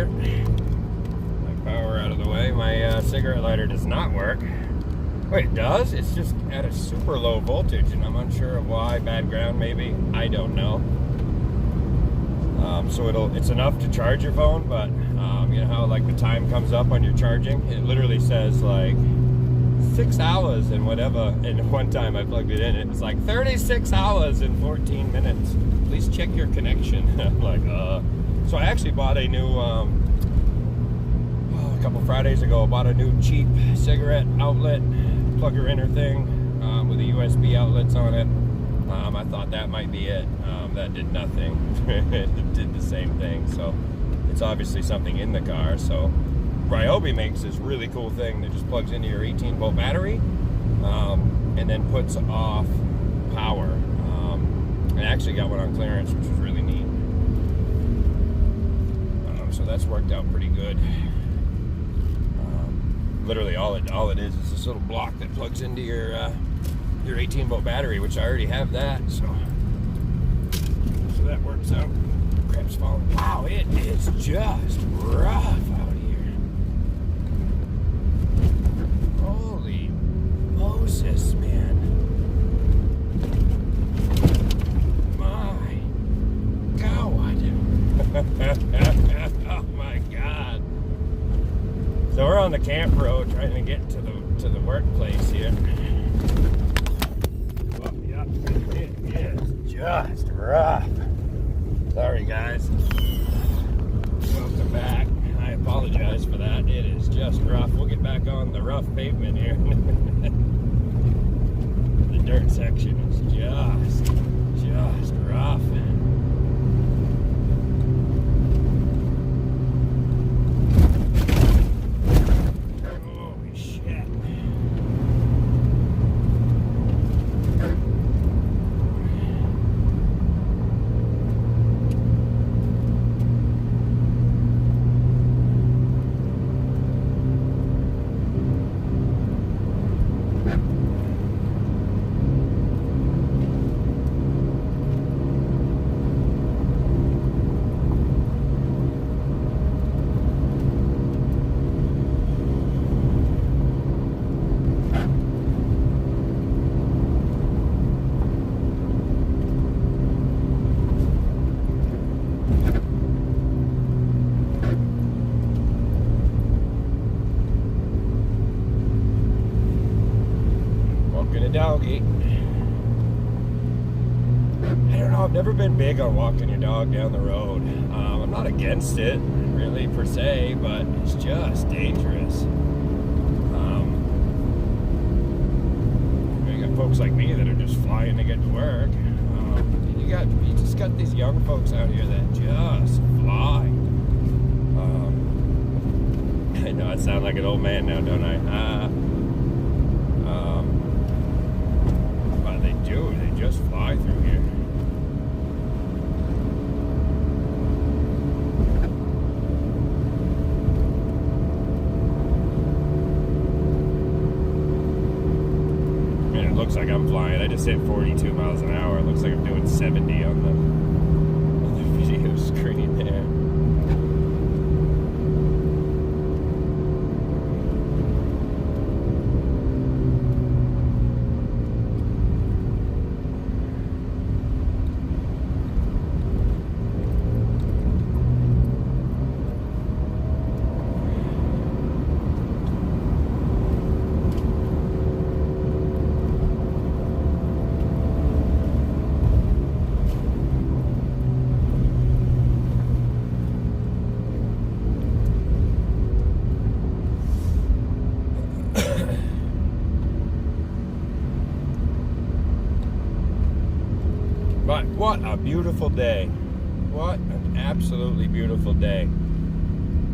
here. My power out of the way. My cigarette lighter does not work. Wait, it does? It's just at a super low voltage, and I'm unsure of why. Bad ground, maybe. I don't know. So it's enough to charge your phone, but you know how like the time comes up on your charging? It literally says like 6 hours and whatever. And one time I plugged it in, it was like 36 hours and 14 minutes. Please check your connection. I'm like, So I actually bought a new, a couple Fridays ago, I bought a new cheap cigarette outlet, plugger-inner thing with the USB outlets on it. I thought that might be it. That did nothing. It did the same thing. So it's obviously something in the car. So Ryobi makes this really cool thing that just plugs into your 18-volt battery and then puts off power. I actually got one on clearance, which was really neat. So that's worked out pretty good. Literally all it is this little block that plugs into your 18-volt battery, which I already have that. So that works out. Crap's falling. Wow, it is just rough out here. Holy Moses, man. My God. Oh my God. So we're on the camp road trying to get to the workplace here. Well, yeah, it is just rough. Sorry guys. Welcome back. I apologize for that. It is just rough. We'll get back on the rough pavement here. The dirt section is just rough. Holy shit. Doggy. I don't know, I've never been big on walking your dog down the road. I'm not against it, really, per se, but it's just dangerous. You got folks like me that are just flying to get to work. You just got these young folks out here that just fly. I know I sound like an old man now, don't I? They just fly through here. Man, it looks like I'm flying. I just hit 42 miles an hour. It looks like I'm doing 70 on the video screen there. But what a beautiful day. What an absolutely beautiful day.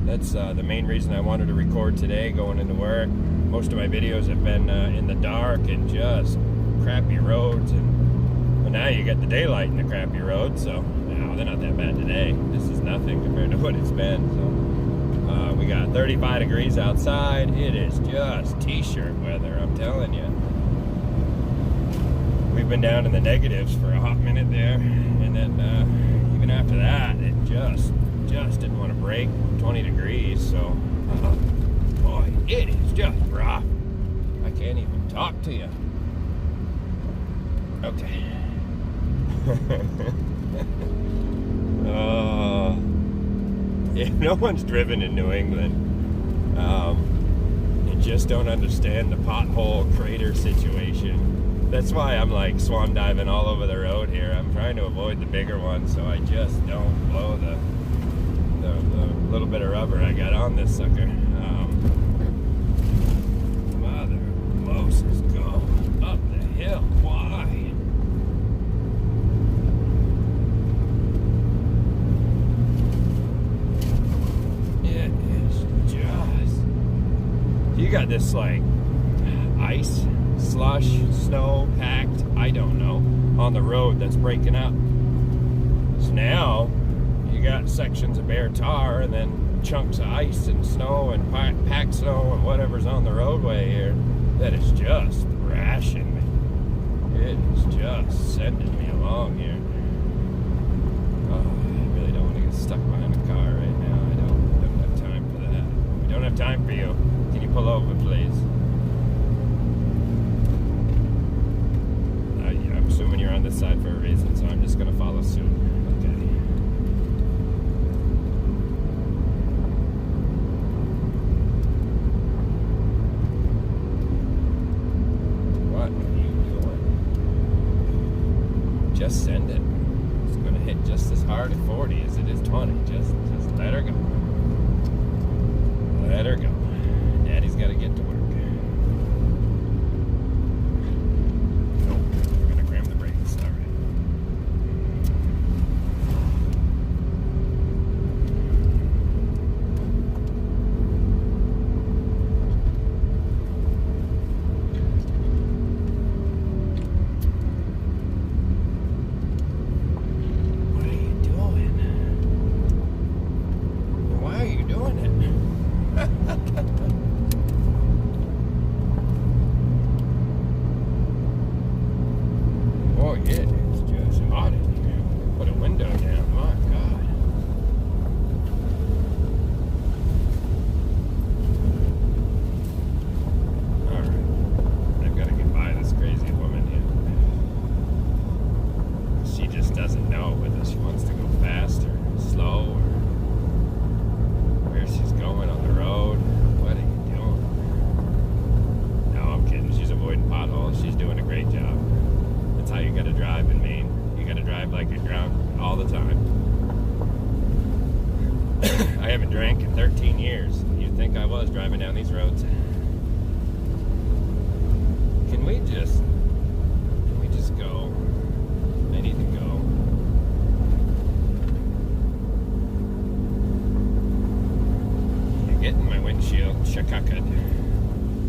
That's the main reason I wanted to record today going into work. Most of my videos have been in the dark and just crappy roads. And well, now you get the daylight in the crappy roads, so no, they're not that bad today. This is nothing compared to what it's been. So we got 35 degrees outside. It is just t-shirt weather, I'm telling you. We've been down in the negatives for a hot minute there, and then even after that, it just just didn't want to break. 20 degrees, so boy, it is just rough. I can't even talk to you. Okay. If no one's driven in New England, you just don't understand the pothole crater situation. That's why I'm like swan diving all over the road here. I'm trying to avoid the bigger ones so I just don't blow the little bit of rubber I got on this sucker. Mother Moses, go up the hill. Why? It is just... You got this like ice, slush, snow, packed, I don't know, on the road that's breaking up. So now you got sections of bare tar and then chunks of ice and snow and packed snow and whatever's on the roadway here that is just thrashing me. It is just sending me along here. Oh, I really don't want to get stuck behind a car right now. I don't have time for that. We don't have time for you. Can you pull over, please? I'm assuming you're on this side for a reason, so I'm just going to follow suit. Okay. What are you doing? Just send it. It's going to hit just as hard at 40 as it is 20. Just let her go. Let her go. Daddy's got to get to work. Oh yeah, it's just hot in here. Put a window down, my God. Alright, I've got to get by this crazy woman here. She just doesn't know whether she wants to go fast or slow or where she's going on the road. What are you doing? No, I'm kidding. She's avoiding potholes. She's doing a great job. That's how you gotta drive in Maine. You gotta drive like you're drunk all the time. I haven't drank in 13 years. You'd think I was driving down these roads. Can we just go? I need to go. You're getting my windshield shakakad.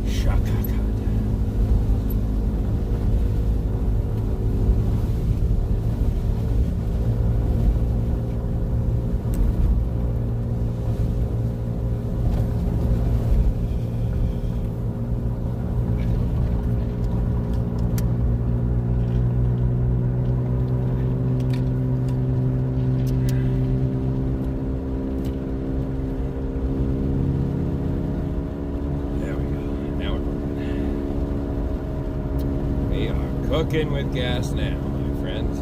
Shakakad. Cooking with gas now, my friends.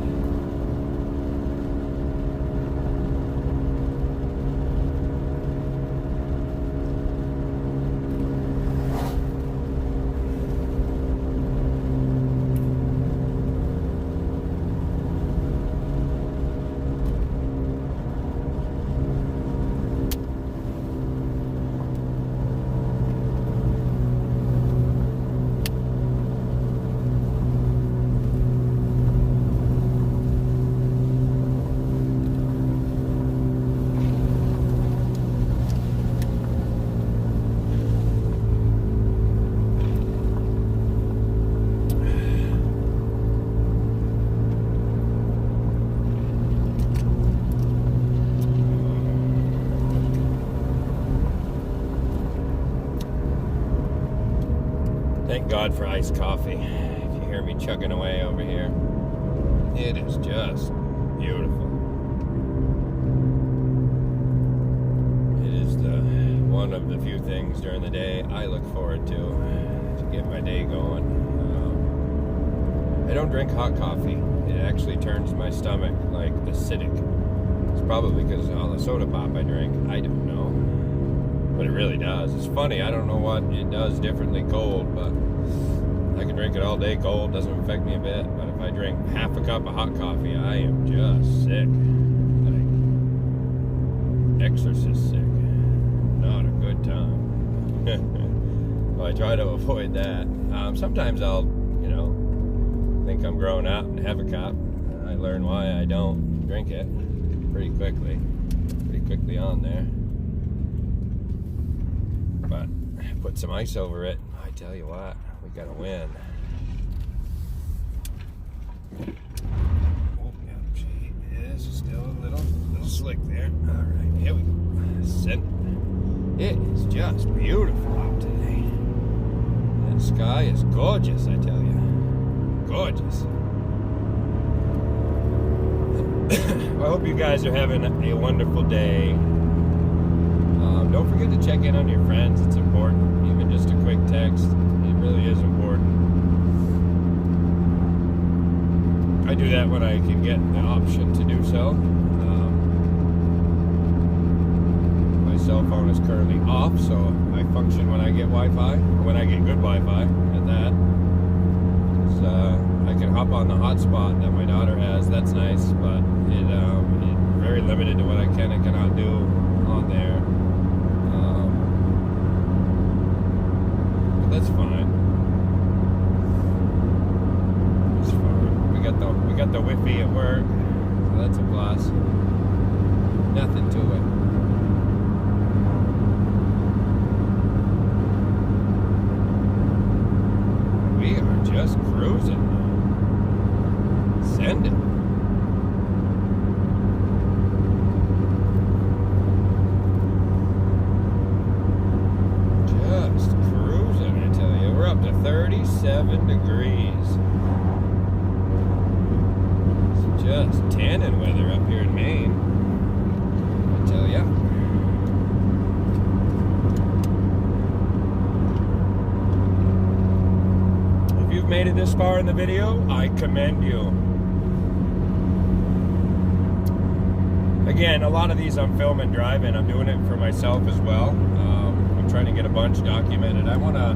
Thank God for iced coffee. If you hear me chugging away over here, it is just beautiful. of the few things during the day I look forward to get my day going. I don't drink hot coffee. It actually turns my stomach like acidic. It's probably because of all the soda pop I drink. I don't know. But it really does. It's funny. I don't know what it does differently cold, but I can drink it all day cold. Doesn't affect me a bit. But if I drink half a cup of hot coffee, I am just sick. Like exorcist sick. Not a good time. Well, I try to avoid that. Sometimes I'll, think I'm grown up and have a cup. I learn why I don't drink it pretty quickly on there. But put some ice over it. I tell you what, we gotta win. Oh, yeah, she is still a little slick there. All right, here we go. Send it. It is just beautiful out today. That sky is gorgeous, I tell you. Gorgeous. I hope you guys are having a wonderful day. Don't forget to check in on your friends. It's important. Even just a quick text. It really is important. I do that when I can get the option to do so. My cell phone is currently off, so I function when I get Wi-Fi, or when I get good Wi-Fi at that. I can hop on the hotspot that my daughter has. That's nice, but it's very limited to what I can and cannot do on there. But that's fine. It's fine. We got the Wi-Fi at work, so that's a plus. Nothing to it. We are just cruising. Send it. Just cruising, I tell you. We're up to 37 degrees. It's just tanning weather up here in Maine, I tell ya. If you've made it this far in the video, I commend you. Again, a lot of these I'm filming driving. I'm doing it for myself as well. I'm trying to get a bunch documented. I want to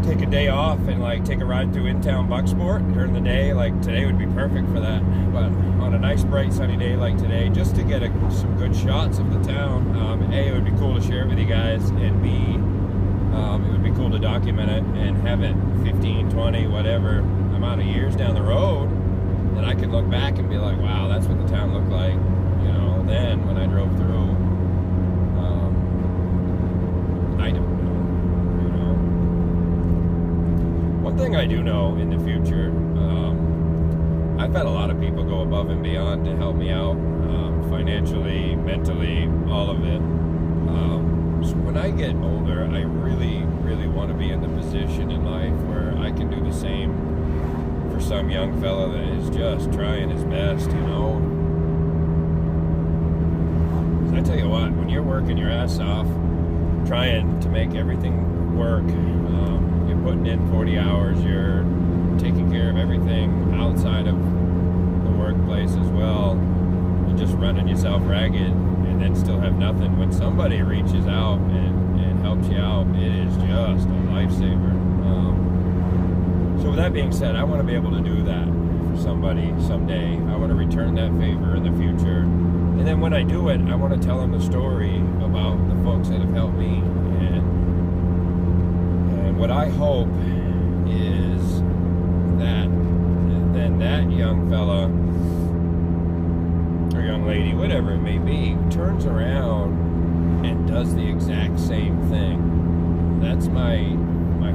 take a day off and take a ride through in-town Bucksport during the day. Like today would be perfect for that. But on a nice, bright, sunny day like today, just to get some good shots of the town. A, it would be cool to share it with you guys, and B, it would be cool to document it and have it 15, 20, whatever amount of years down the road that I could look back and be like, wow, that's what the town looked like. Then when I drove through, I don't know. One thing I do know in the future, I've had a lot of people go above and beyond to help me out, financially, mentally, all of it. So when I get older, I really, really want to be in the position in life where I can do the same for some young fella that is just trying his best, I tell you what, when you're working your ass off, trying to make everything work, you're putting in 40 hours, you're taking care of everything outside of the workplace as well, you're just running yourself ragged, and then still have nothing. When somebody reaches out and helps you out, it is just a lifesaver. So with that being said, I want to be able to do that for somebody someday. I want to return that favor in the future. And then when I do it, I want to tell them the story about the folks that have helped me. And what I hope is that then that young fella or young lady, whatever it may be, turns around and does the exact same thing. That's my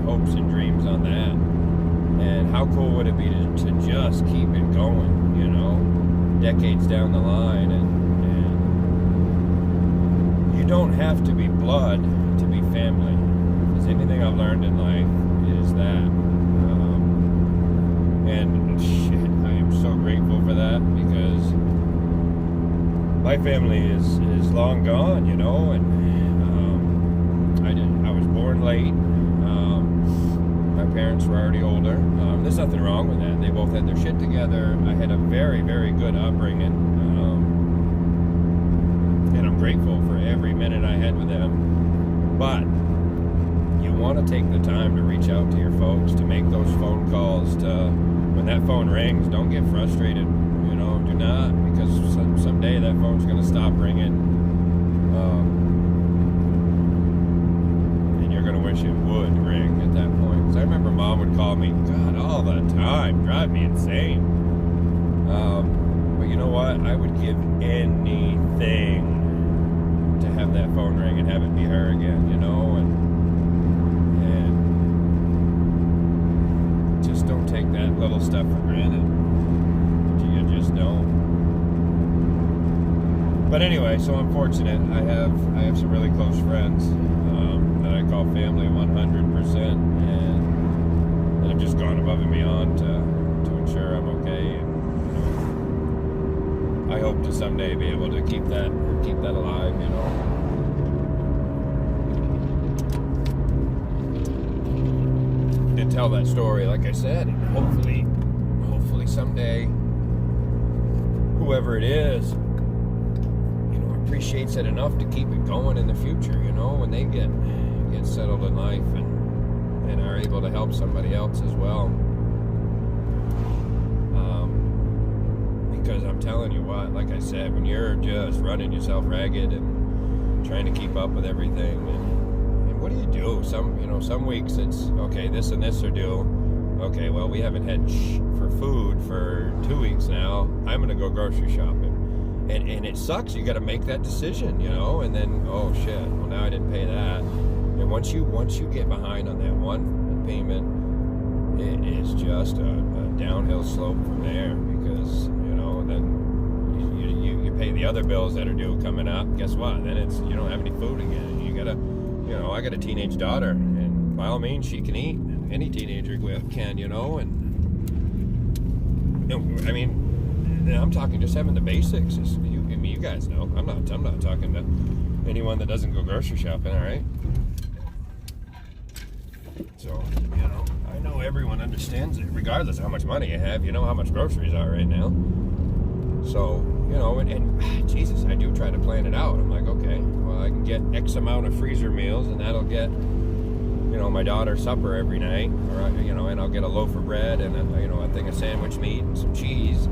hopes and dreams on that. And how cool would it be to just keep it going, decades down the line, and you don't have to be blood to be family. If there's anything I've learned in life, it is that. And shit, I am so grateful for that, because my family is long gone, and born late. My parents were already older. There's nothing wrong with that. They both had their shit together. I had a very, very good upbringing. And I'm grateful for every minute I had with them. But you want to take the time to reach out to your folks, to make those phone calls, to when that phone rings, don't get frustrated. You know, do not, because someday that phone's going to stop ringing. And you're going to wish it would ring at that point. Because I remember Mom would call me, God, all the time, drive me insane. But you know what? I would give anything to have that phone ring and have it be her again, you know, and just don't take that little stuff for granted. You just don't. But anyway, so I'm fortunate. I have some really close friends that I call family 100%, and that have just gone above and beyond to ensure I'm okay. And you know, I hope to someday be able to keep that alive, you know. And tell that story, like I said, and hopefully someday, whoever it is, you know, appreciates it enough to keep it going in the future, you know, when they get settled in life and are able to help somebody else as well. Because I'm telling you what, like I said, when you're just running yourself ragged and trying to keep up with everything, and what do? Some weeks it's, okay, this and this are due. Okay, well, we haven't had for food for 2 weeks now. I'm going to go grocery shopping. And it sucks. You got to make that decision, you know, and then, oh, shit, well, now I didn't pay that. And once you get behind on that one payment, it is just a downhill slope from there, because, you know, then you pay the other bills that are due coming up. Guess what? Then it's, you don't have any food again. You got to, you know, I got a teenage daughter, and by all means, she can eat. Any teenager can, you know, and I mean, I'm talking just having the basics. You guys know. I'm not talking to anyone that doesn't go grocery shopping. All right. So, you know, I know everyone understands it, regardless of how much money you have. You know how much groceries are right now. So, you know, and Jesus, I do try to plan it out. I'm like, okay, well, I can get X amount of freezer meals, and that'll get, you know, my daughter's supper every night, or, you know, and I'll get a loaf of bread and a thing of sandwich meat and some cheese.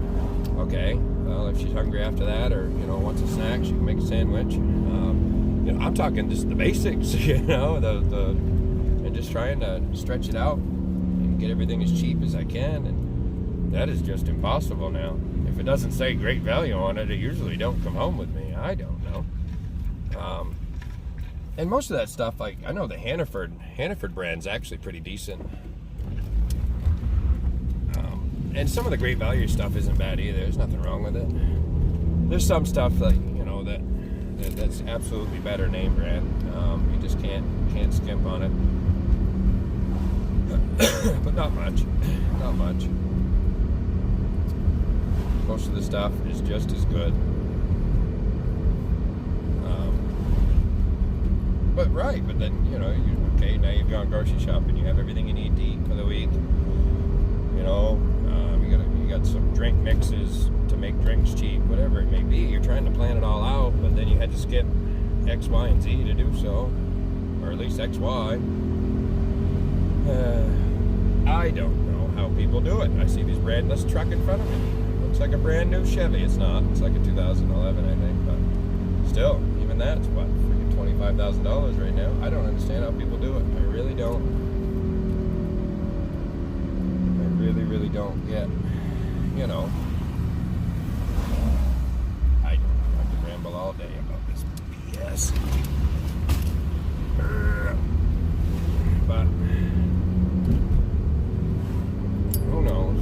Okay, well, if she's hungry after that, or, you know, wants a snack, she can make a sandwich. You know, I'm talking just the basics, you know, and just trying to stretch it out and get everything as cheap as I can, and that is just impossible now. If it doesn't say great value on it, it usually don't come home with me. I don't know. And most of that stuff, like, I know the Hannaford brand's actually pretty decent. And some of the great value stuff isn't bad either. There's nothing wrong with it. There's some stuff, like, you know, that's absolutely better name brand. You just can't skimp on it. But not much. Not much. Most of the stuff is just as good. But then, you know, now you've gone grocery shopping, you have everything you need to eat for the week. You know, you got some drink mixes to make drinks cheap, whatever it may be. You're trying to plan it all out, but then you had to skip X, Y, and Z to do so, or at least X, Y. I don't know how people do it. I see this brandless truck in front of me. Looks like a brand new Chevy. It's not. It's like a 2011, I think, but still, even that's what, freaking $25,000 right now. I don't understand how people do it. I really don't. I really don't get, you know. I could ramble all day about this BS. But who knows?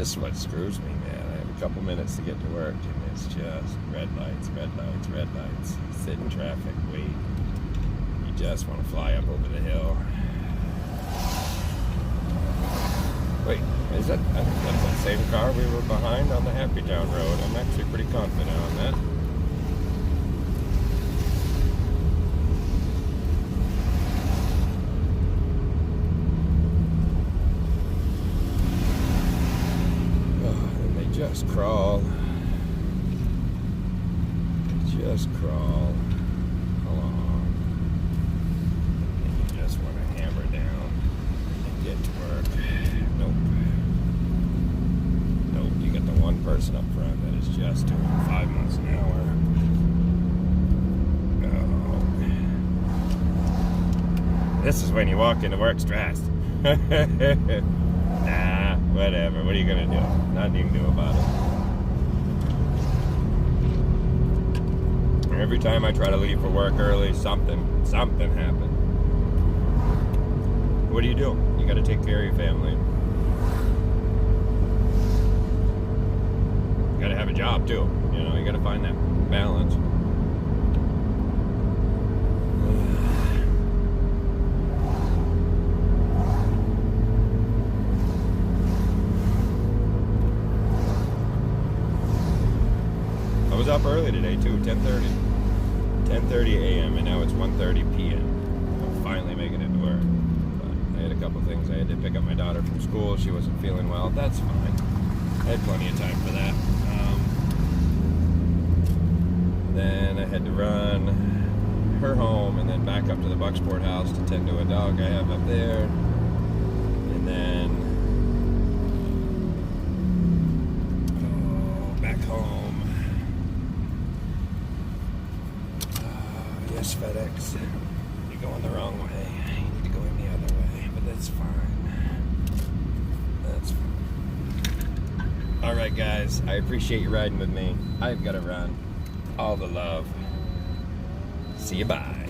This is what screws me, man. I have a couple minutes to get to work, and it's just red lights, red lights, red lights. Sit in traffic, wait. You just want to fly up over the hill. Wait, is that? I think that's that same car we were behind on the Happy Town Road. I'm actually pretty confident on that. Just crawl. Just crawl along. And you just want to hammer down and get to work. Nope. Nope. You got the one person up front that is just doing 5 miles an hour. Oh. This is when you walk into work stressed. Nah, whatever. What are you gonna do? Nothing you can do about it. Every time I try to leave for work early, something happens. What do? You gotta take care of your family. You gotta have a job too. You know, you gotta find that balance. I was up early today too, 10:30 a.m. and now it's 1:30 p.m. I'm finally making it to work. But I had a couple things. I had to pick up my daughter from school. She wasn't feeling well. That's fine. I had plenty of time for that. Then I had to run her home and then back up to the Bucksport house to tend to a dog I have up there. And then back home. Yes, FedEx. You're going the wrong way. You need to go in the other way, but that's fine. That's fine. All right, guys. I appreciate you riding with me. I've got to run. All the love. See you. Bye.